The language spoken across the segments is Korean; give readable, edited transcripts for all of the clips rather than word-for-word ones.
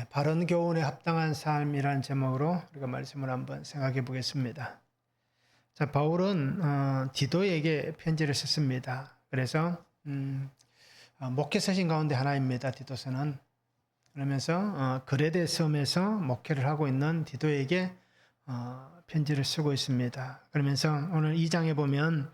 바른 교훈에 합당한 삶이라는 제목으로 우리가 말씀을 한번 생각해 보겠습니다. 자, 바울은 디도에게 편지를 썼습니다. 그래서 목회 서신 가운데 하나입니다. 디도서는. 그러면서 그레데 섬에서 목회를 하고 있는 디도에게 편지를 쓰고 있습니다. 그러면서 오늘 2장에 보면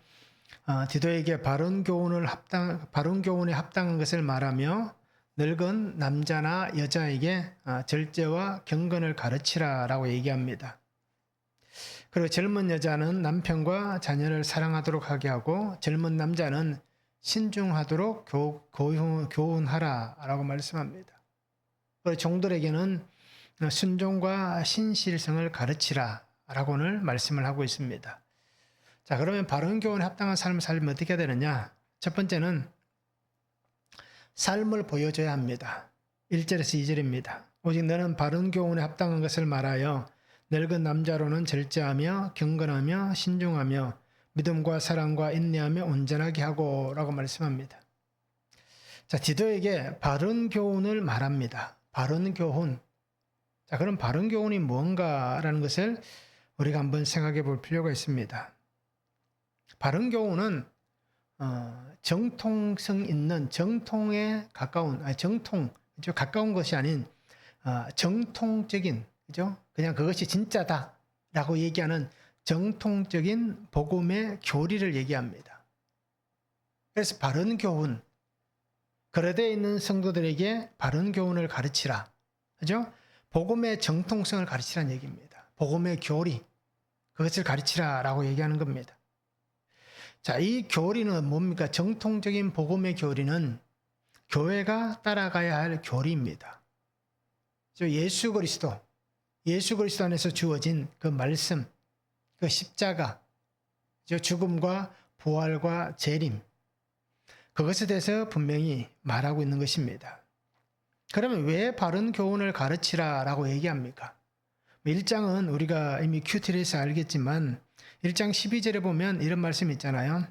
디도에게 바른 교훈에 합당한 것을 말하며 늙은 남자나 여자에게 절제와 경건을 가르치라라고 얘기합니다. 그리고 젊은 여자는 남편과 자녀를 사랑하도록 하게 하고 젊은 남자는 신중하도록 교훈하라라고 말씀합니다. 그리고 종들에게는 순종과 신실성을 가르치라라고 오늘 말씀을 하고 있습니다. 자, 그러면 바른 교훈에 합당한 삶을 살면 어떻게 해야 되느냐? 첫 번째는 삶을 보여줘야 합니다. 1절에서 2절입니다. 오직 너는 바른 교훈에 합당한 것을 말하여 늙은 남자로는 절제하며 경건하며 신중하며 믿음과 사랑과 인내하며 온전하게 하고 라고 말씀합니다. 자, 디도에게 바른 교훈을 말합니다. 바른 교훈. 자, 그럼 바른 교훈이 뭔가라는 것을 우리가 한번 생각해 볼 필요가 있습니다. 바른 교훈은 정통성 있는 정통에 가까운 그죠? 가까운 것이 아닌 정통적인 그죠? 그냥 그것이 진짜다라고 얘기하는 정통적인 복음의 교리를 얘기합니다. 그래서 바른 교훈, 거래되어 있는 성도들에게 바른 교훈을 가르치라, 그죠? 복음의 정통성을 가르치라는 얘기입니다. 복음의 교리, 그것을 가르치라라고 얘기하는 겁니다. 자, 이 교리는 뭡니까? 정통적인 복음의 교리는 교회가 따라가야 할 교리입니다. 예수 그리스도 안에서 주어진 그 말씀, 그 십자가, 죽음과 부활과 재림, 그것에 대해서 분명히 말하고 있는 것입니다. 그러면 왜 바른 교훈을 가르치라라고 얘기합니까? 1장은 우리가 이미 큐티에서 알겠지만 1장 12절에 보면 이런 말씀이 있잖아요.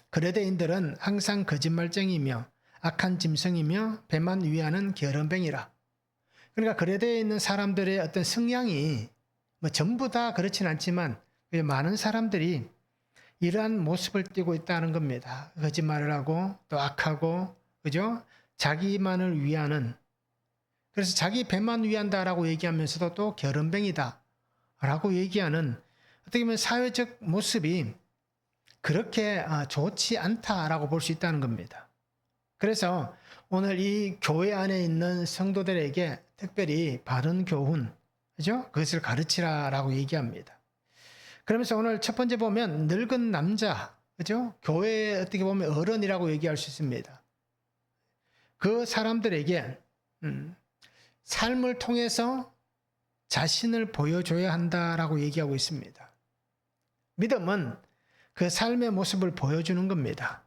그레데인들은 항상 거짓말쟁이며 악한 짐승이며 배만 위하는 게으름뱅이라. 그러니까 그레데에 있는 사람들의 어떤 성향이 전부 다 그렇진 않지만 많은 사람들이 이러한 모습을 띠고 있다는 겁니다. 거짓말을 하고 또 악하고 그죠? 자기만을 위하는, 그래서 자기 배만 위한다라고 얘기하면서도 또 게으름뱅이다 라고 얘기하는 어떻게 보면 사회적 모습이 그렇게 좋지 않다라고 볼 수 있다는 겁니다. 그래서 오늘 이 교회 안에 있는 성도들에게 특별히 바른 교훈, 그죠? 그것을 가르치라라고 얘기합니다. 그러면서 오늘 첫 번째 보면 늙은 남자, 그죠? 교회에 어떻게 보면 어른이라고 얘기할 수 있습니다. 그 사람들에게 삶을 통해서 자신을 보여줘야 한다라고 얘기하고 있습니다. 믿음은 그 삶의 모습을 보여주는 겁니다.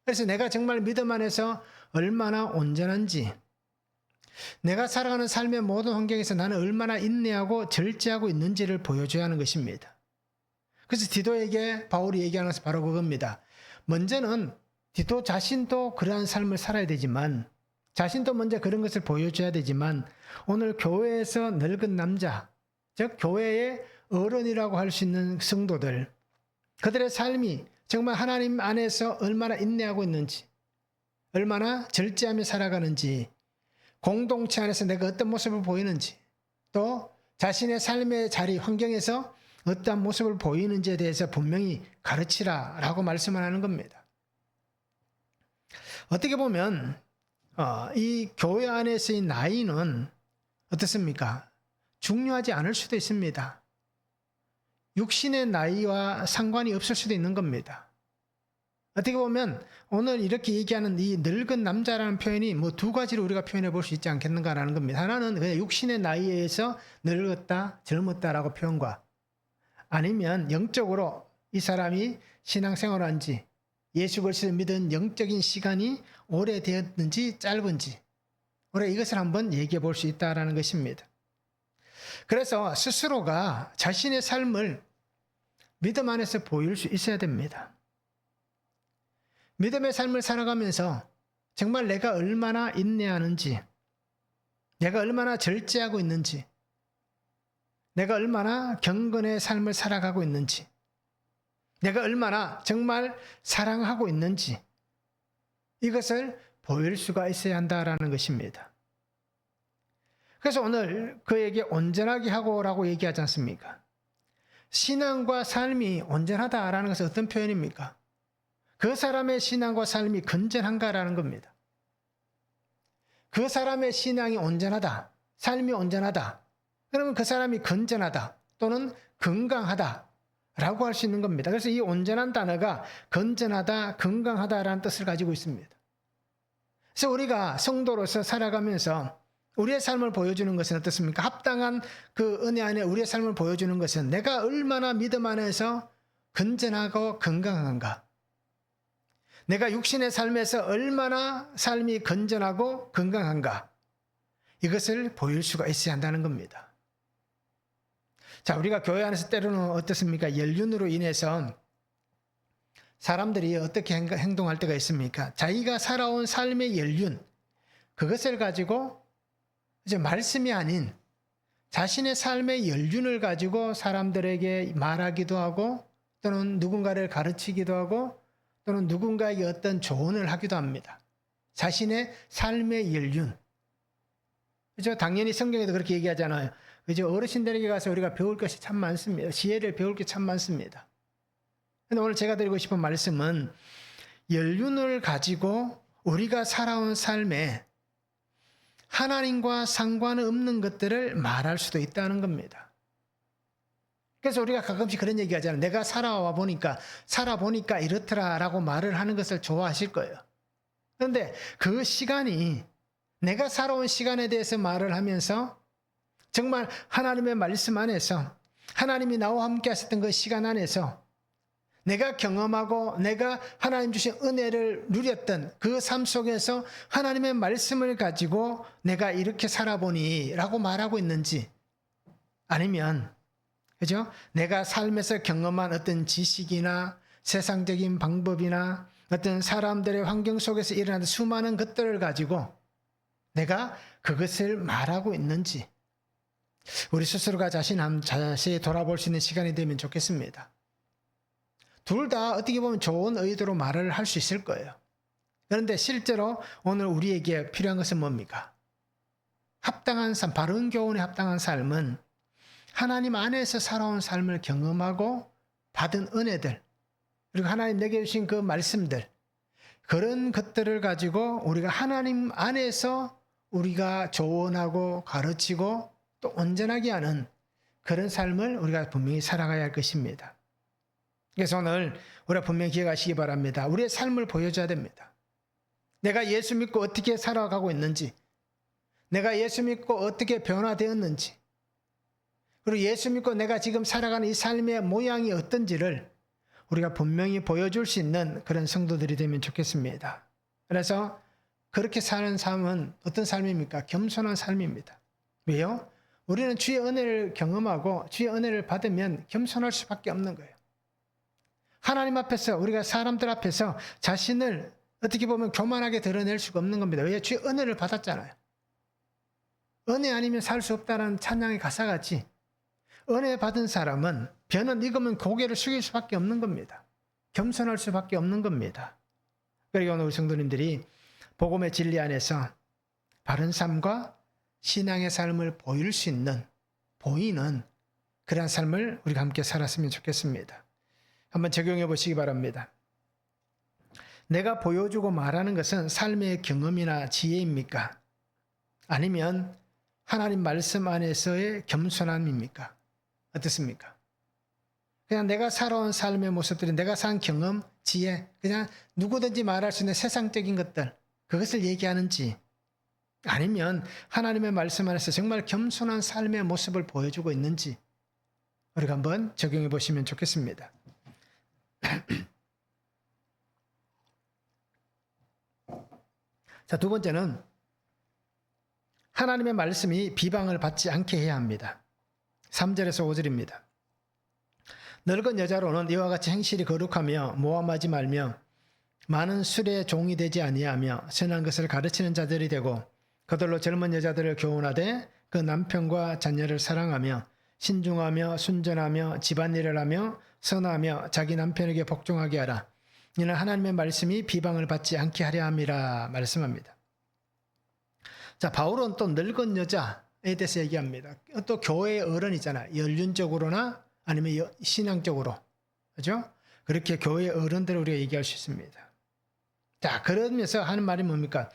그래서 내가 정말 믿음 안에서 얼마나 온전한지, 내가 살아가는 삶의 모든 환경에서 나는 얼마나 인내하고 절제하고 있는지를 보여줘야 하는 것입니다. 그래서 디도에게 바울이 얘기하는 것은 바로 그겁니다. 먼저는 디도 자신도 그러한 삶을 살아야 되지만, 자신도 먼저 그런 것을 보여줘야 되지만, 오늘 교회에서 늙은 남자, 즉 교회의 어른이라고 할 수 있는 성도들, 그들의 삶이 정말 하나님 안에서 얼마나 인내하고 있는지, 얼마나 절제하며 살아가는지, 공동체 안에서 내가 어떤 모습을 보이는지, 또 자신의 삶의 자리, 환경에서 어떠한 모습을 보이는지에 대해서 분명히 가르치라라고 말씀을 하는 겁니다. 어떻게 보면 이 교회 안에서의 나이는 어떻습니까? 중요하지 않을 수도 있습니다. 육신의 나이와 상관이 없을 수도 있는 겁니다. 어떻게 보면 오늘 이렇게 얘기하는 이 늙은 남자라는 표현이 두 가지로 우리가 표현해 볼 수 있지 않겠는가라는 겁니다. 하나는 그냥 육신의 나이에서 늙었다, 젊었다라고 표현과, 아니면 영적으로 이 사람이 신앙생활한 지, 예수 그리스도를 믿은 영적인 시간이 오래되었는지 짧은지, 우리가 이것을 한번 얘기해 볼 수 있다는 것입니다. 그래서 스스로가 자신의 삶을 믿음 안에서 보일 수 있어야 됩니다. 믿음의 삶을 살아가면서 정말 내가 얼마나 인내하는지, 내가 얼마나 절제하고 있는지, 내가 얼마나 경건의 삶을 살아가고 있는지, 내가 얼마나 정말 사랑하고 있는지, 이것을 보일 수가 있어야 한다라는 것입니다. 그래서 오늘 그에게 온전하게 하고라고 얘기하지 않습니까? 신앙과 삶이 온전하다라는 것은 어떤 표현입니까? 그 사람의 신앙과 삶이 건전한가라는 겁니다. 그 사람의 신앙이 온전하다, 삶이 온전하다, 그러면 그 사람이 건전하다 또는 건강하다라고 할 수 있는 겁니다. 그래서 이 온전한 단어가 건전하다, 건강하다라는 뜻을 가지고 있습니다. 그래서 우리가 성도로서 살아가면서 우리의 삶을 보여주는 것은 어떻습니까? 합당한 그 은혜 안에 우리의 삶을 보여주는 것은 내가 얼마나 믿음 안에서 건전하고 건강한가, 내가 육신의 삶에서 얼마나 삶이 건전하고 건강한가, 이것을 보일 수가 있어야 한다는 겁니다. 자, 우리가 교회 안에서 때로는 어떻습니까? 연륜으로 인해서 사람들이 어떻게 행동할 때가 있습니까? 자기가 살아온 삶의 연륜, 그것을 가지고 이제 말씀이 아닌 자신의 삶의 연륜을 가지고 사람들에게 말하기도 하고 또는 누군가를 가르치기도 하고 또는 누군가에게 어떤 조언을 하기도 합니다. 자신의 삶의 연륜. 그죠? 당연히 성경에도 그렇게 얘기하잖아요. 그죠? 어르신들에게 가서 우리가 배울 것이 참 많습니다. 지혜를 배울 게 참 많습니다. 근데 오늘 제가 드리고 싶은 말씀은 연륜을 가지고 우리가 살아온 삶에 하나님과 상관없는 것들을 말할 수도 있다는 겁니다. 그래서 우리가 가끔씩 그런 얘기 하잖아요. 내가 살아보니까 이렇더라라고 말을 하는 것을 좋아하실 거예요. 그런데 그 시간이 내가 살아온 시간에 대해서 말을 하면서 정말 하나님의 말씀 안에서 하나님이 나와 함께 하셨던 그 시간 안에서 내가 경험하고 내가 하나님 주신 은혜를 누렸던 그 삶 속에서 하나님의 말씀을 가지고 내가 이렇게 살아보니 라고 말하고 있는지, 아니면 그죠? 내가 삶에서 경험한 어떤 지식이나 세상적인 방법이나 어떤 사람들의 환경 속에서 일어나는 수많은 것들을 가지고 내가 그것을 말하고 있는지, 우리 스스로가 자신이 돌아볼 수 있는 시간이 되면 좋겠습니다. 둘 다 어떻게 보면 좋은 의도로 말을 할 수 있을 거예요. 그런데 실제로 오늘 우리에게 필요한 것은 뭡니까? 합당한 삶, 바른 교훈에 합당한 삶은 하나님 안에서 살아온 삶을 경험하고 받은 은혜들, 그리고 하나님 내게 주신 그 말씀들, 그런 것들을 가지고 우리가 하나님 안에서 우리가 조언하고 가르치고 또 온전하게 하는 그런 삶을 우리가 분명히 살아가야 할 것입니다. 그래서 오늘 우리가 분명히 기억하시기 바랍니다. 우리의 삶을 보여줘야 됩니다. 내가 예수 믿고 어떻게 살아가고 있는지, 내가 예수 믿고 어떻게 변화되었는지, 그리고 예수 믿고 내가 지금 살아가는 이 삶의 모양이 어떤지를 우리가 분명히 보여줄 수 있는 그런 성도들이 되면 좋겠습니다. 그래서 그렇게 사는 삶은 어떤 삶입니까? 겸손한 삶입니다. 왜요? 우리는 주의 은혜를 경험하고 주의 은혜를 받으면 겸손할 수밖에 없는 거예요. 하나님 앞에서, 우리가 사람들 앞에서 자신을 어떻게 보면 교만하게 드러낼 수가 없는 겁니다. 왜? 주의 은혜를 받았잖아요. 은혜 아니면 살 수 없다는 찬양의 가사같이 은혜 받은 사람은 변은 익으면 고개를 숙일 수밖에 없는 겁니다. 겸손할 수밖에 없는 겁니다. 그리고 오늘 우리 성도님들이 복음의 진리 안에서 바른 삶과 신앙의 삶을 보일 수 있는, 보이는 그런 삶을 우리가 함께 살았으면 좋겠습니다. 한번 적용해 보시기 바랍니다. 내가 보여주고 말하는 것은 삶의 경험이나 지혜입니까? 아니면 하나님 말씀 안에서의 겸손함입니까? 어떻습니까? 그냥 내가 살아온 삶의 모습들이, 내가 산 경험, 지혜, 그냥 누구든지 말할 수 있는 세상적인 것들, 그것을 얘기하는지, 아니면 하나님의 말씀 안에서 정말 겸손한 삶의 모습을 보여주고 있는지 우리가 한번 적용해 보시면 좋겠습니다. 자, 두 번째는 하나님의 말씀이 비방을 받지 않게 해야 합니다. 3절에서 5절입니다. 늙은 여자로는 이와 같이 행실이 거룩하며 모함하지 말며 많은 술의 종이 되지 아니하며 선한 것을 가르치는 자들이 되고 그들로 젊은 여자들을 교훈하되 그 남편과 자녀를 사랑하며 신중하며 순전하며 집안일을 하며 선하며 자기 남편에게 복종하게 하라. 이는 하나님의 말씀이 비방을 받지 않게 하려 함이라 말씀합니다. 자, 바울은 또 늙은 여자에 대해서 얘기합니다. 또 교회의 어른이잖아. 연륜적으로나 아니면 신앙적으로. 그죠? 그렇게 교회의 어른들을 우리가 얘기할 수 있습니다. 자, 그러면서 하는 말이 뭡니까?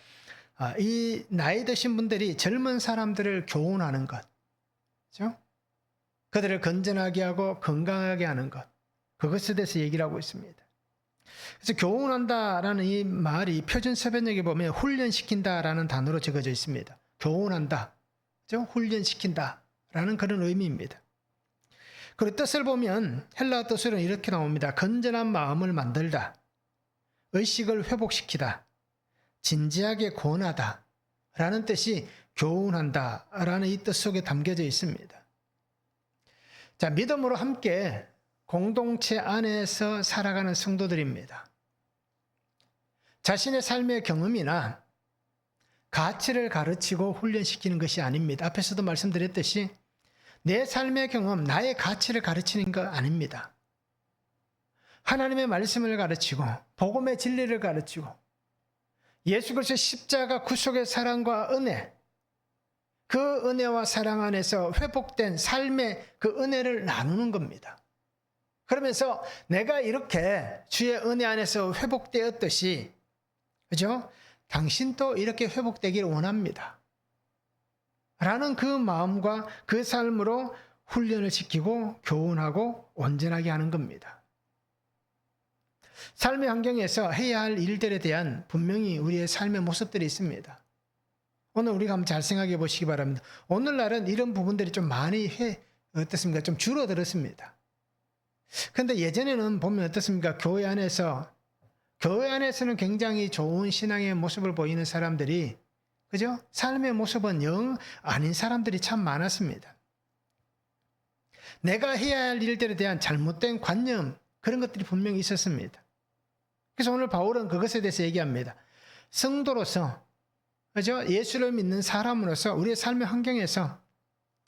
이 나이 드신 분들이 젊은 사람들을 교훈하는 것. 그죠? 그들을 건전하게 하고 건강하게 하는 것. 그것에 대해서 얘기를 하고 있습니다. 그래서 교훈한다라는 이 말이 표준 서변역에 보면 훈련시킨다라는 단어로 적어져 있습니다. 교훈한다, 그죠? 훈련시킨다라는 그런 의미입니다. 그리고 뜻을 보면 헬라어 뜻으로는 이렇게 나옵니다. 건전한 마음을 만들다, 의식을 회복시키다, 진지하게 권하다 라는 뜻이 교훈한다 라는 이 뜻 속에 담겨져 있습니다. 자, 믿음으로 함께 공동체 안에서 살아가는 성도들입니다. 자신의 삶의 경험이나 가치를 가르치고 훈련시키는 것이 아닙니다. 앞에서도 말씀드렸듯이 내 삶의 경험, 나의 가치를 가르치는 것 아닙니다. 하나님의 말씀을 가르치고 복음의 진리를 가르치고 예수 그리스도의 십자가 구속의 사랑과 은혜, 그 은혜와 사랑 안에서 회복된 삶의 그 은혜를 나누는 겁니다. 그러면서 내가 이렇게 주의 은혜 안에서 회복되었듯이, 그죠? 당신도 이렇게 회복되기를 원합니다. 라는 그 마음과 그 삶으로 훈련을 시키고 교훈하고 온전하게 하는 겁니다. 삶의 환경에서 해야 할 일들에 대한 분명히 우리의 삶의 모습들이 있습니다. 오늘 우리가 한번 잘 생각해 보시기 바랍니다. 오늘날은 이런 부분들이 좀 많이 어떻습니까? 좀 줄어들었습니다. 그런데 예전에는 보면 어떻습니까? 교회 안에서는 굉장히 좋은 신앙의 모습을 보이는 사람들이, 그죠? 삶의 모습은 영 아닌 사람들이 참 많았습니다. 내가 해야 할 일들에 대한 잘못된 관념, 그런 것들이 분명히 있었습니다. 그래서 오늘 바울은 그것에 대해서 얘기합니다. 성도로서, 그죠? 예수를 믿는 사람으로서 우리의 삶의 환경에서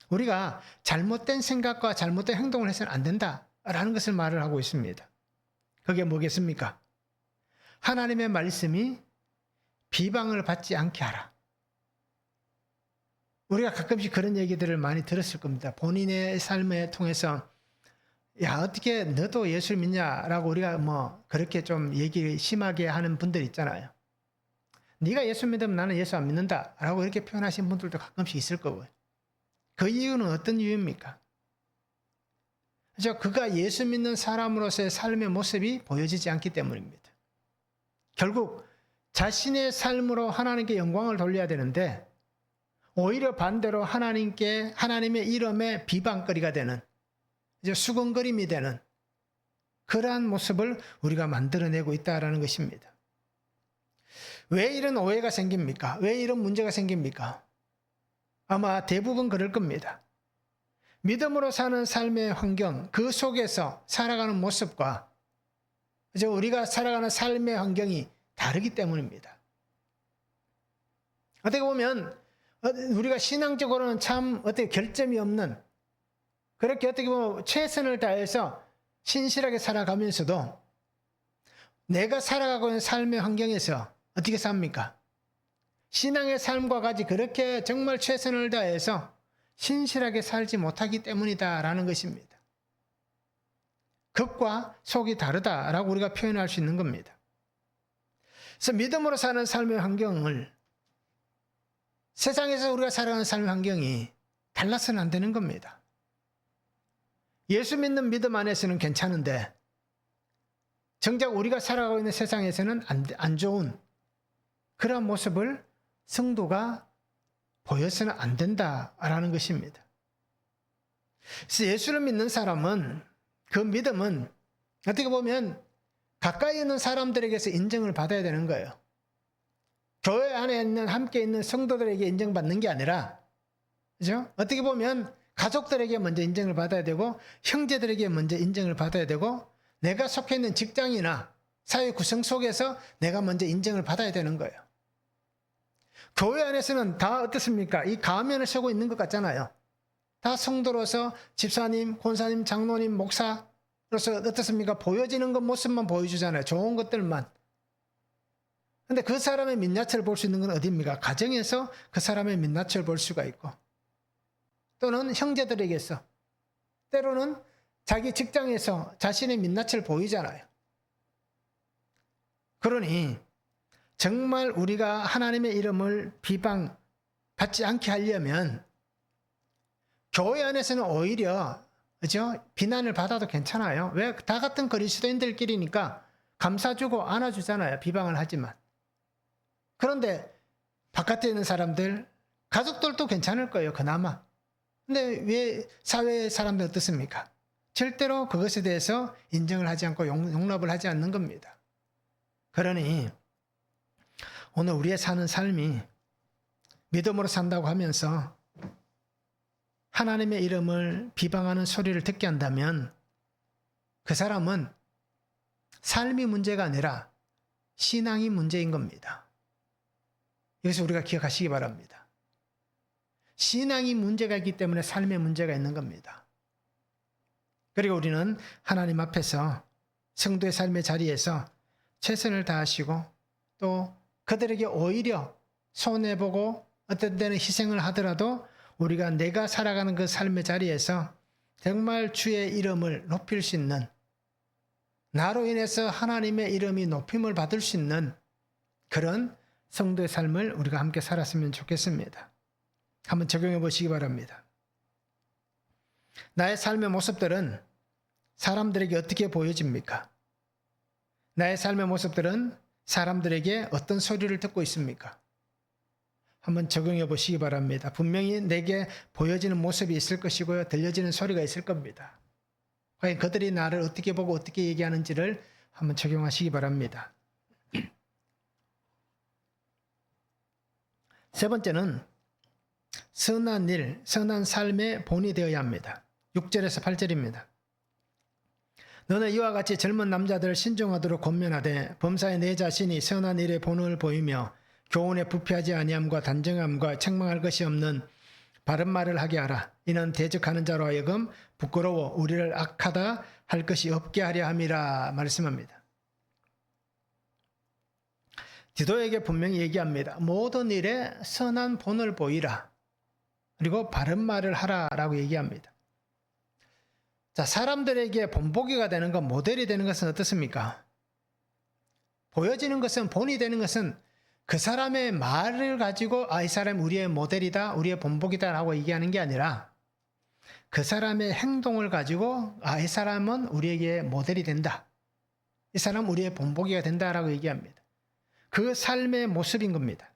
우리가 잘못된 생각과 잘못된 행동을 해서는 안 된다라는 것을 말을 하고 있습니다. 그게 뭐겠습니까? 하나님의 말씀이 비방을 받지 않게 하라. 우리가 가끔씩 그런 얘기들을 많이 들었을 겁니다. 본인의 삶을 통해서 야, 어떻게 너도 예수를 믿냐라고 우리가 그렇게 좀 얘기 심하게 하는 분들 있잖아요. 네가 예수 믿으면 나는 예수 안 믿는다라고 이렇게 표현하신 분들도 가끔씩 있을 거고요. 그 이유는 어떤 이유입니까? 그죠? 그가 예수 믿는 사람으로서의 삶의 모습이 보여지지 않기 때문입니다. 결국 자신의 삶으로 하나님께 영광을 돌려야 되는데 오히려 반대로 하나님의 이름에 비방거리가 되는, 이제 수근거림이 되는 그러한 모습을 우리가 만들어내고 있다는 것입니다. 왜 이런 오해가 생깁니까? 왜 이런 문제가 생깁니까? 아마 대부분 그럴 겁니다. 믿음으로 사는 삶의 환경, 그 속에서 살아가는 모습과 이제 우리가 살아가는 삶의 환경이 다르기 때문입니다. 어떻게 보면 우리가 신앙적으로는 참 어떻게 결점이 없는, 그렇게 어떻게 보면 최선을 다해서 신실하게 살아가면서도 내가 살아가고 있는 삶의 환경에서 어떻게 삽니까? 신앙의 삶과 같이 그렇게 정말 최선을 다해서 신실하게 살지 못하기 때문이다라는 것입니다. 겉과 속이 다르다라고 우리가 표현할 수 있는 겁니다. 그래서 믿음으로 사는 삶의 환경을, 세상에서 우리가 살아가는 삶의 환경이 달라서는 안 되는 겁니다. 예수 믿는 믿음 안에서는 괜찮은데 정작 우리가 살아가고 있는 세상에서는 안 좋은 그런 모습을 성도가 보여서는 안 된다라는 것입니다. 그래서 예수를 믿는 사람은, 그 믿음은 어떻게 보면 가까이 있는 사람들에게서 인정을 받아야 되는 거예요. 교회 안에 있는 함께 있는 성도들에게 인정받는 게 아니라, 그죠? 어떻게 보면 가족들에게 먼저 인정을 받아야 되고 형제들에게 먼저 인정을 받아야 되고 내가 속해 있는 직장이나 사회 구성 속에서 내가 먼저 인정을 받아야 되는 거예요. 교회 안에서는 다 어떻습니까? 이 가면을 쓰고 있는 것 같잖아요. 다 성도로서 집사님, 권사님, 장로님, 목사로서 어떻습니까? 보여지는 것 모습만 보여주잖아요. 좋은 것들만. 근데 그 사람의 민낯을 볼 수 있는 건 어디입니까? 가정에서 그 사람의 민낯을 볼 수가 있고, 또는 형제들에게서, 때로는 자기 직장에서 자신의 민낯을 보이잖아요. 그러니 정말 우리가 하나님의 이름을 비방받지 않게 하려면 교회 안에서는 오히려 그죠? 비난을 받아도 괜찮아요. 왜? 다 같은 그리스도인들끼리니까 감싸주고 안아주잖아요. 비방을 하지만. 그런데 바깥에 있는 사람들, 가족들도 괜찮을 거예요. 그나마. 근데 왜 사회 사람들 어떻습니까? 절대로 그것에 대해서 인정을 하지 않고 용납을 하지 않는 겁니다. 그러니 오늘 우리의 사는 삶이 믿음으로 산다고 하면서 하나님의 이름을 비방하는 소리를 듣게 한다면 그 사람은 삶이 문제가 아니라 신앙이 문제인 겁니다. 여기서 우리가 기억하시기 바랍니다. 신앙이 문제가 있기 때문에 삶에 문제가 있는 겁니다. 그리고 우리는 하나님 앞에서 성도의 삶의 자리에서 최선을 다하시고 또 그들에게 오히려 손해보고 어떤 때는 희생을 하더라도 우리가 내가 살아가는 그 삶의 자리에서 정말 주의 이름을 높일 수 있는, 나로 인해서 하나님의 이름이 높임을 받을 수 있는 그런 성도의 삶을 우리가 함께 살았으면 좋겠습니다. 한번 적용해 보시기 바랍니다. 나의 삶의 모습들은 사람들에게 어떻게 보여집니까? 나의 삶의 모습들은 사람들에게 어떤 소리를 듣고 있습니까? 한번 적용해 보시기 바랍니다. 분명히 내게 보여지는 모습이 있을 것이고요. 들려지는 소리가 있을 겁니다. 과연 그들이 나를 어떻게 보고 어떻게 얘기하는지를 한번 적용하시기 바랍니다. 세 번째는 선한 일, 선한 삶의 본이 되어야 합니다. 6절에서 8절입니다. 너는 이와 같이 젊은 남자들을 신중하도록 권면하되 범사에 내 자신이 선한 일의 본을 보이며 교훈에 부패하지 아니함과 단정함과 책망할 것이 없는 바른 말을 하게 하라. 이는 대적하는 자로 하여금 부끄러워 우리를 악하다 할 것이 없게 하려 함이라 말씀합니다. 디도에게 분명히 얘기합니다. 모든 일에 선한 본을 보이라. 그리고 바른 말을 하라라고 얘기합니다. 자, 사람들에게 본보기가 되는 것, 모델이 되는 것은 어떻습니까? 보여지는 것은, 본이 되는 것은 그 사람의 말을 가지고 이 사람 우리의 모델이다, 우리의 본보기다라고 얘기하는 게 아니라 그 사람의 행동을 가지고 이 사람은 우리에게 모델이 된다. 이 사람 우리의 본보기가 된다라고 얘기합니다. 그 삶의 모습인 겁니다.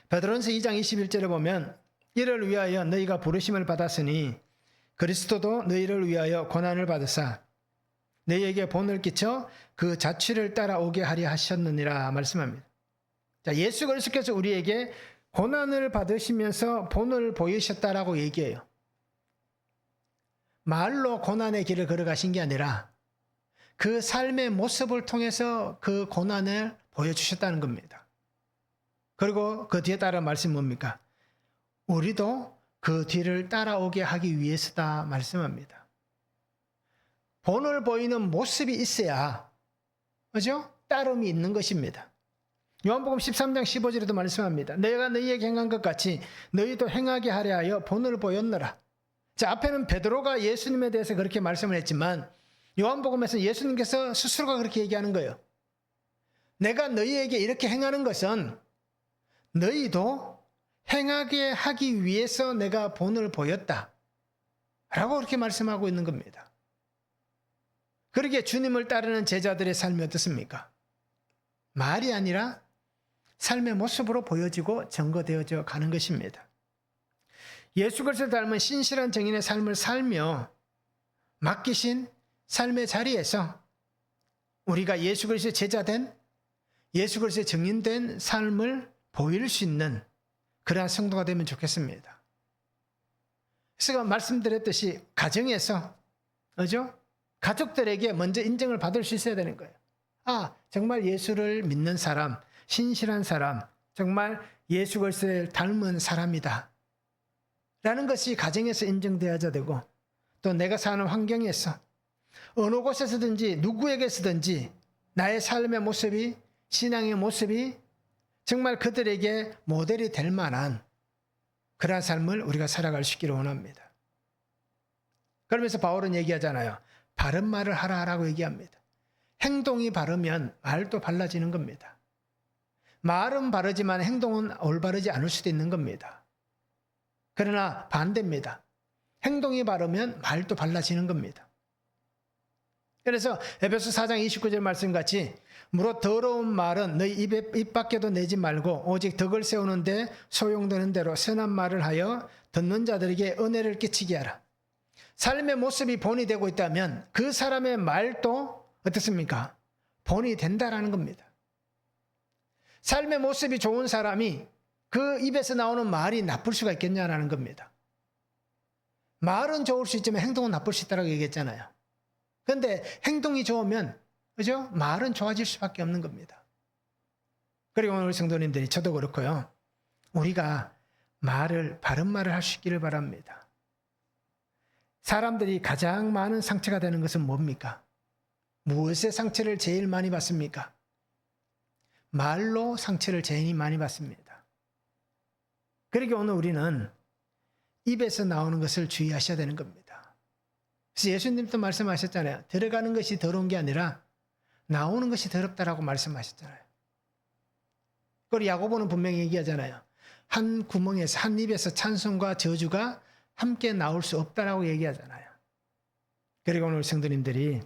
베드로전서 2장 21절에 보면 이를 위하여 너희가 부르심을 받았으니 그리스도도 너희를 위하여 고난을 받으사 너희에게 본을 끼쳐 그 자취를 따라오게 하려 하셨느니라 말씀합니다. 자, 예수 그리스도께서 우리에게 고난을 받으시면서 본을 보이셨다라고 얘기해요. 말로 고난의 길을 걸어가신 게 아니라 그 삶의 모습을 통해서 그 고난을 보여주셨다는 겁니다. 그리고 그 뒤에 따른 말씀이 뭡니까? 우리도 그 뒤를 따라오게 하기 위해서다 말씀합니다. 본을 보이는 모습이 있어야, 그죠? 따름이 있는 것입니다. 요한복음 13장 15절에도 말씀합니다. 내가 너희에게 행한 것 같이 너희도 행하게 하려 하여 본을 보였노라. 자, 앞에는 베드로가 예수님에 대해서 그렇게 말씀을 했지만 요한복음에서 예수님께서 스스로가 그렇게 얘기하는 거예요. 내가 너희에게 이렇게 행하는 것은 너희도 행하게 하기 위해서 내가 본을 보였다 라고 그렇게 말씀하고 있는 겁니다. 그러기에 주님을 따르는 제자들의 삶이 어떻습니까? 말이 아니라 삶의 모습으로 보여지고 증거되어져 가는 것입니다. 예수 그리스도를 닮은 신실한 증인의 삶을 살며 맡기신 삶의 자리에서 우리가 예수 그리스도의 제자된, 예수 그리스도의 증인된 삶을 보일 수 있는 그러한 성도가 되면 좋겠습니다. 그래서 말씀드렸듯이 가정에서, 그죠? 가족들에게 먼저 인정을 받을 수 있어야 되는 거예요. 정말 예수를 믿는 사람, 신실한 사람, 정말 예수 그리스도를 닮은 사람이다 라는 것이 가정에서 인정되어야 되고, 또 내가 사는 환경에서 어느 곳에서든지 누구에게서든지 나의 삶의 모습이, 신앙의 모습이 정말 그들에게 모델이 될 만한 그러한 삶을 우리가 살아갈 수 있기를 원합니다. 그러면서 바울은 얘기하잖아요. 바른 말을 하라라고 얘기합니다. 행동이 바르면 말도 발라지는 겁니다. 말은 바르지만 행동은 올바르지 않을 수도 있는 겁니다. 그러나 반대입니다. 행동이 바르면 말도 발라지는 겁니다. 그래서 에베소 4장 29절 말씀같이 무릇 더러운 말은 너희 입 밖에도 내지 말고 오직 덕을 세우는데 소용되는 대로 선한 말을 하여 듣는 자들에게 은혜를 끼치게 하라. 삶의 모습이 본이 되고 있다면 그 사람의 말도 어떻습니까? 본이 된다라는 겁니다. 삶의 모습이 좋은 사람이 그 입에서 나오는 말이 나쁠 수가 있겠냐라는 겁니다. 말은 좋을 수 있지만 행동은 나쁠 수 있다고 얘기했잖아요. 그런데 행동이 좋으면, 그죠? 말은 좋아질 수밖에 없는 겁니다. 그리고 오늘 성도님들이, 저도 그렇고요. 우리가 바른 말을 할 수 있기를 바랍니다. 사람들이 가장 많은 상처가 되는 것은 뭡니까? 무엇의 상처를 제일 많이 받습니까? 말로 상처를 제일 많이 받습니다. 그러니까 오늘 우리는 입에서 나오는 것을 주의하셔야 되는 겁니다. 그래서 예수님도 말씀하셨잖아요. 들어가는 것이 더러운 게 아니라 나오는 것이 더럽다라고 말씀하셨잖아요. 그리고 야고보는 분명히 얘기하잖아요. 한 구멍에서, 한 입에서 찬송과 저주가 함께 나올 수 없다라고 얘기하잖아요. 그리고 오늘 성도님들이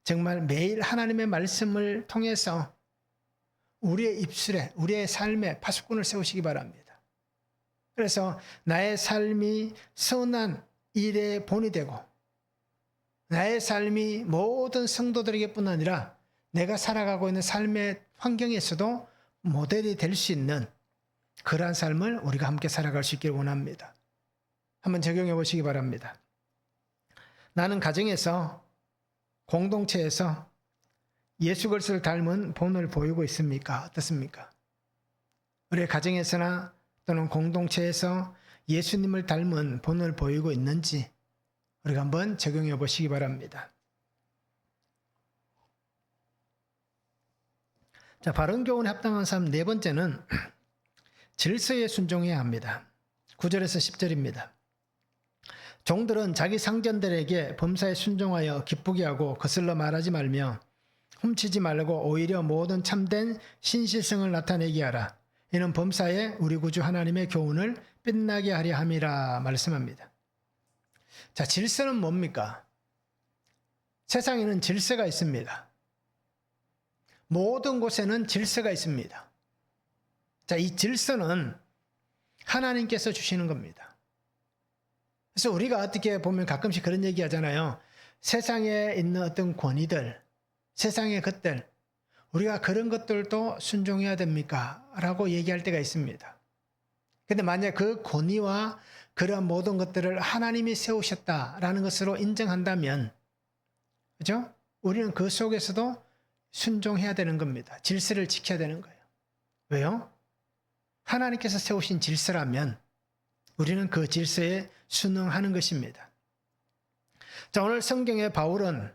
정말 매일 하나님의 말씀을 통해서 우리의 입술에, 우리의 삶에 파수꾼을 세우시기 바랍니다. 그래서 나의 삶이 선한 일에 본이 되고, 나의 삶이 모든 성도들에게뿐 아니라 내가 살아가고 있는 삶의 환경에서도 모델이 될 수 있는 그러한 삶을 우리가 함께 살아갈 수 있기를 원합니다. 한번 적용해 보시기 바랍니다. 나는 가정에서, 공동체에서 예수 그리스도를 닮은 본을 보이고 있습니까? 어떻습니까? 우리의 가정에서나 또는 공동체에서 예수님을 닮은 본을 보이고 있는지 우리가 한번 적용해 보시기 바랍니다. 자, 바른 교훈에 합당한 삶 네 번째는 질서에 순종해야 합니다. 9절에서 10절입니다. 종들은 자기 상전들에게 범사에 순종하여 기쁘게 하고 거슬러 말하지 말며 훔치지 말고 오히려 모든 참된 신실성을 나타내게 하라. 이는 범사에 우리 구주 하나님의 교훈을 빛나게 하려 함이라 말씀합니다. 자, 질서는 뭡니까? 세상에는 질서가 있습니다. 모든 곳에는 질서가 있습니다. 자, 이 질서는 하나님께서 주시는 겁니다. 그래서 우리가 어떻게 보면 가끔씩 그런 얘기 하잖아요. 세상에 있는 어떤 권위들, 세상의 것들, 우리가 그런 것들도 순종해야 됩니까? 라고 얘기할 때가 있습니다. 근데 만약 그 권위와 그런 모든 것들을 하나님이 세우셨다라는 것으로 인정한다면, 그죠? 우리는 그 속에서도 순종해야 되는 겁니다. 질서를 지켜야 되는 거예요. 왜요? 하나님께서 세우신 질서라면 우리는 그 질서에 순응하는 것입니다. 자, 오늘 성경에 바울은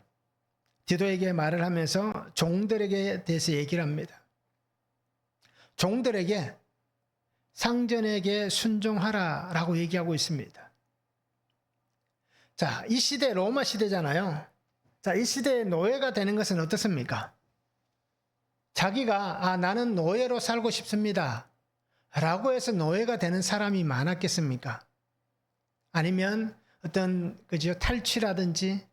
디도에게 말을 하면서 종들에게 대해서 얘기를 합니다. 종들에게 상전에게 순종하라 라고 얘기하고 있습니다. 자, 이 시대 로마 시대잖아요. 자, 이 시대의 노예가 되는 것은 어떻습니까? 자기가 나는 노예로 살고 싶습니다 라고 해서 노예가 되는 사람이 많았겠습니까? 아니면 어떤 탈취라든지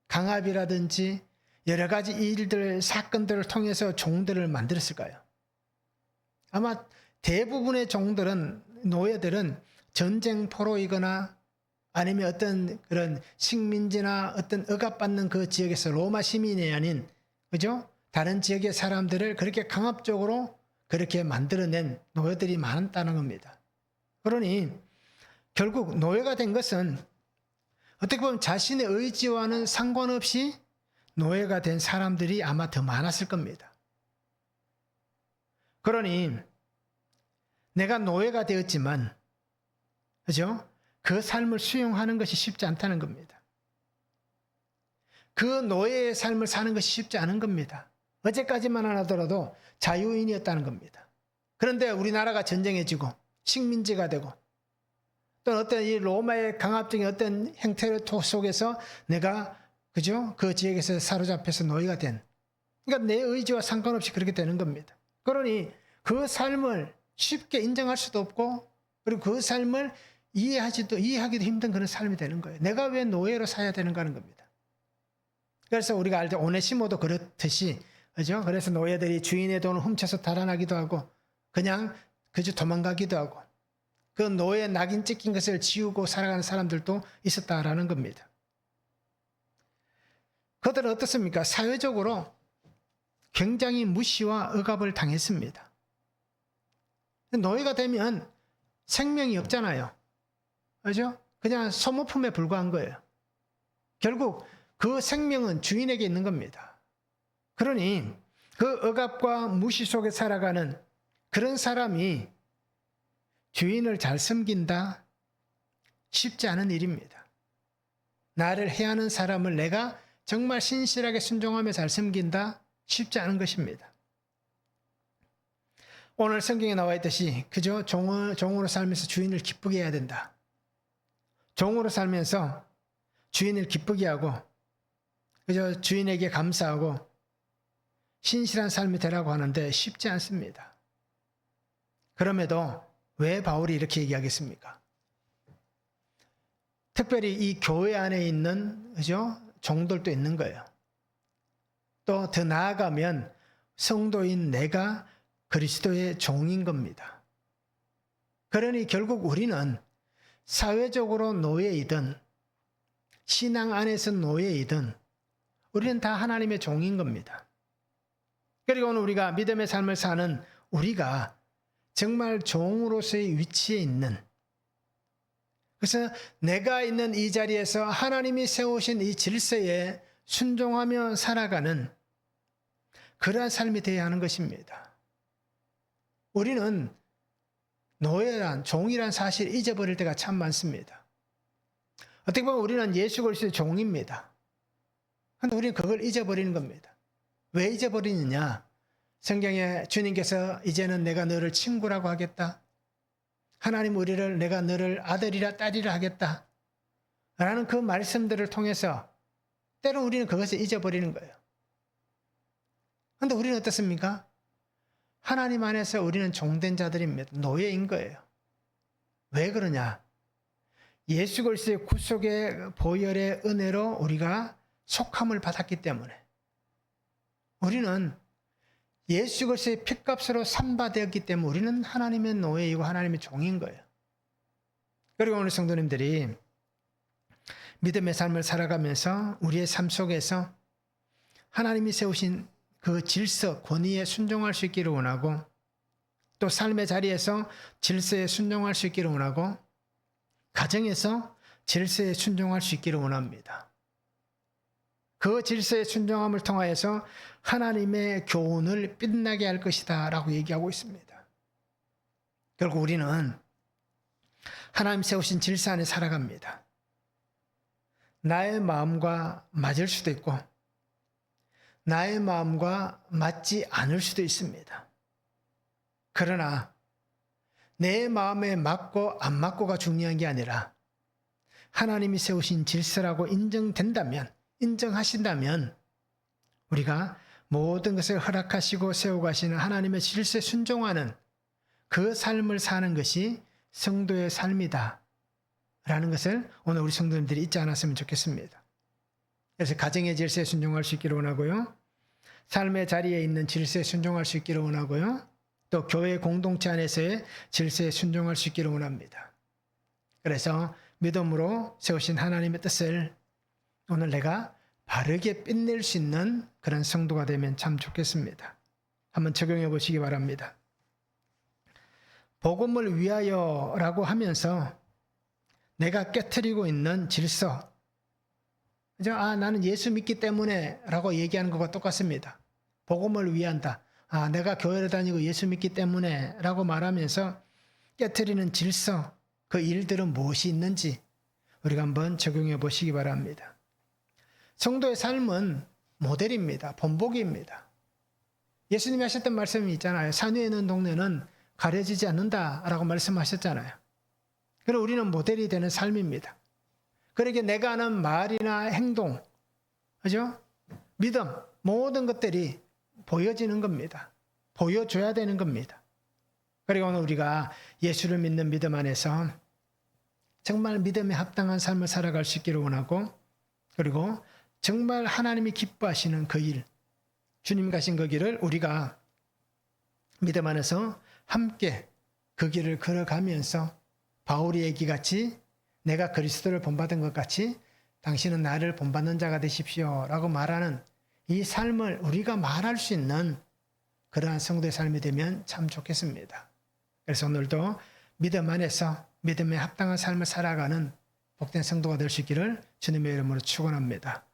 강압이라든지 여러 가지 일들, 사건들을 통해서 종들을 만들었을까요? 아마 대부분의 종들은, 노예들은 전쟁 포로이거나 아니면 어떤 그런 식민지나 어떤 억압받는 그 지역에서 로마 시민이 아닌, 그죠? 다른 지역의 사람들을 그렇게 강압적으로 그렇게 만들어낸 노예들이 많았다는 겁니다. 그러니 결국 노예가 된 것은 어떻게 보면 자신의 의지와는 상관없이 노예가 된 사람들이 아마 더 많았을 겁니다. 그러니 내가 노예가 되었지만, 그죠? 그 삶을 수용하는 것이 쉽지 않다는 겁니다. 그 노예의 삶을 사는 것이 쉽지 않은 겁니다. 어제까지만 하더라도 자유인이었다는 겁니다. 그런데 우리나라가 전쟁해지고 식민지가 되고 또 어떤 이 로마의 강압적인 어떤 행태 속에서 내가 그죠? 그 지역에서 사로잡혀서 노예가 된. 그러니까 내 의지와 상관없이 그렇게 되는 겁니다. 그러니 그 삶을 쉽게 인정할 수도 없고 그리고 그 삶을 이해하기도 힘든 그런 삶이 되는 거예요. 내가 왜 노예로 살아야 되는가 하는 겁니다. 그래서 우리가 알 때 오네시모도 그렇듯이 그죠? 그래서 노예들이 주인의 돈을 훔쳐서 달아나기도 하고 그냥 그저 도망가기도 하고 그 노예 낙인 찍힌 것을 지우고 살아가는 사람들도 있었다라는 겁니다. 그들은 어떻습니까? 사회적으로 굉장히 무시와 억압을 당했습니다. 노예가 되면 생명이 없잖아요. 그죠? 그냥 소모품에 불과한 거예요. 결국 그 생명은 주인에게 있는 겁니다. 그러니 그 억압과 무시 속에 살아가는 그런 사람이 주인을 잘 섬긴다? 쉽지 않은 일입니다. 나를 해하는 사람을 내가 정말 신실하게 순종하며 잘 섬긴다? 쉽지 않은 것입니다. 오늘 성경에 나와 있듯이 그저 종으로 살면서 주인을 기쁘게 해야 된다. 종으로 살면서 주인을 기쁘게 하고 그저 주인에게 감사하고 신실한 삶이 되라고 하는데 쉽지 않습니다. 그럼에도 왜 바울이 이렇게 얘기하겠습니까? 특별히 이 교회 안에 있는 그죠? 종들도 있는 거예요. 또 더 나아가면 성도인 내가 그리스도의 종인 겁니다. 그러니 결국 우리는 사회적으로 노예이든 신앙 안에서 노예이든 우리는 다 하나님의 종인 겁니다. 그리고 오늘 우리가 믿음의 삶을 사는 우리가 정말 종으로서의 위치에 있는 그래서 내가 있는 이 자리에서 하나님이 세우신 이 질서에 순종하며 살아가는 그러한 삶이 되어야 하는 것입니다. 우리는 노예란 종이란 사실을 잊어버릴 때가 참 많습니다. 어떻게 보면 우리는 예수 그리스도의 종입니다. 그런데 우리는 그걸 잊어버리는 겁니다. 왜 잊어버리느냐? 성경에 주님께서 이제는 내가 너를 친구라고 하겠다. 하나님 우리를 내가 너를 아들이라 딸이라 하겠다. 라는 그 말씀들을 통해서 때로 우리는 그것을 잊어버리는 거예요. 그런데 우리는 어떻습니까? 하나님 안에서 우리는 종된 자들입니다. 노예인 거예요. 왜 그러냐? 예수 그리스도의 구속의 보혈의 은혜로 우리가 속함을 받았기 때문에 우리는 예수 그리스도의 핏값으로 삼바되었기 때문에 우리는 하나님의 노예이고 하나님의 종인 거예요. 그리고 오늘 성도님들이 믿음의 삶을 살아가면서 우리의 삶 속에서 하나님이 세우신 그 질서, 권위에 순종할 수 있기를 원하고 또 삶의 자리에서 질서에 순종할 수 있기를 원하고 가정에서 질서에 순종할 수 있기를 원합니다. 그 질서의 순종함을 통하여서 하나님의 교훈을 빛나게 할 것이다 라고 얘기하고 있습니다. 결국 우리는 하나님 세우신 질서 안에 살아갑니다. 나의 마음과 맞을 수도 있고 나의 마음과 맞지 않을 수도 있습니다. 그러나 내 마음에 맞고 안 맞고가 중요한 게 아니라 하나님이 세우신 질서라고 인정하신다면 우리가 모든 것을 허락하시고 세워가시는 하나님의 질서에 순종하는 그 삶을 사는 것이 성도의 삶이다 라는 것을 오늘 우리 성도님들이 잊지 않았으면 좋겠습니다. 그래서 가정의 질서에 순종할 수 있기를 원하고요. 삶의 자리에 있는 질서에 순종할 수 있기를 원하고요. 또 교회 공동체 안에서의 질서에 순종할 수 있기를 원합니다. 그래서 믿음으로 세우신 하나님의 뜻을 오늘 내가 바르게 빛낼 수 있는 그런 성도가 되면 참 좋겠습니다. 한번 적용해 보시기 바랍니다. 복음을 위하여라고 하면서 내가 깨트리고 있는 질서, 나는 예수 믿기 때문에 라고 얘기하는 것과 똑같습니다. 복음을 위한다. 내가 교회를 다니고 예수 믿기 때문에 라고 말하면서 깨트리는 질서, 그 일들은 무엇이 있는지 우리가 한번 적용해 보시기 바랍니다. 성도의 삶은 모델입니다. 본보기입니다. 예수님이 하셨던 말씀이 있잖아요. 산 위에 있는 동네는 가려지지 않는다라고 말씀하셨잖아요. 그럼 우리는 모델이 되는 삶입니다. 그러기에 내가 하는 말이나 행동, 그죠? 믿음, 모든 것들이 보여지는 겁니다. 보여줘야 되는 겁니다. 그리고 오늘 우리가 예수를 믿는 믿음 안에서 정말 믿음에 합당한 삶을 살아갈 수 있기를 원하고, 그리고 정말 하나님이 기뻐하시는 그 일, 주님 가신 그 길을 우리가 믿음 안에서 함께 그 길을 걸어가면서 바울이 얘기같이 내가 그리스도를 본받은 것 같이 당신은 나를 본받는 자가 되십시오 라고 말하는 이 삶을 우리가 말할 수 있는 그러한 성도의 삶이 되면 참 좋겠습니다. 그래서 오늘도 믿음 안에서 믿음에 합당한 삶을 살아가는 복된 성도가 될 수 있기를 주님의 이름으로 축원합니다.